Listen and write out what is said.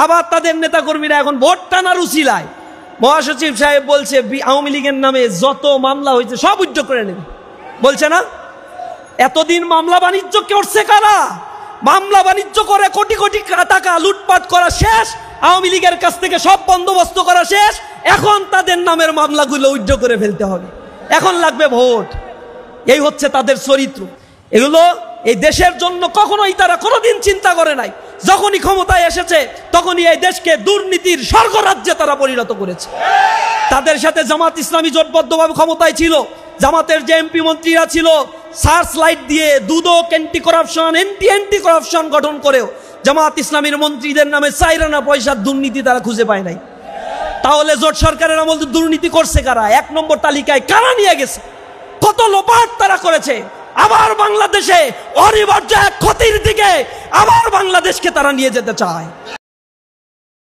আবার তাদের নেতাকর্মীরা এখন ভোট টানার উছিলায় মহাসচিব সাহেব বলছে আওয়ামী লীগের নামে যত মামলা হয়েছে সব উদ্যোগ করে নেবে, বলছে না? এতদিন মামলা বাণিজ্য করছে কারা? মামলা বাণিজ্য করে কোটি কোটি টাকা লুটপাট করা শেষ, আওয়ামী লীগের কাছ থেকে সব বন্দোবস্ত করা শেষ, এখন তাদের নামের মামলাগুলো উদ্যোগ করে ফেলতে হবে, এখন লাগবে ভোট। এই হচ্ছে তাদের চরিত্র। এগুলো এই দেশের জন্য কখনোই তারা কোনোদিন চিন্তা করে নাই। যখনই ক্ষমতায় এসেছে তখনই এই দেশকে দুর্নীতির স্বর্গরাজ্যে তারা পরিণত করেছে। তাদের সাথে জামাত ইসলামী জোটবদ্ধভাবে ক্ষমতায় ছিল। জামাতের যে এমপি মন্ত্রীরা ছিল সার্চ লাইট দিয়ে দুদক অ্যান্টি করাপশন অ্যান্টি করাপশন গঠন করেও জামাত ইসলামীর মন্ত্রীদের নামে চাইরানা পয়সার দুর্নীতি তারা খুঁজে পায় নাই। তাহলে জোট সরকারের আমল দুর্নীতি করছে কারা? 1 নম্বর তালিকায় কারা নিয়ে গেছে? কত লোপাট তারা করেছে। আবার বাংলাদেশে অনিবার্য এক ক্ষতির দিকে আবার বাংলাদেশকে তারা নিয়ে যেতে চায়।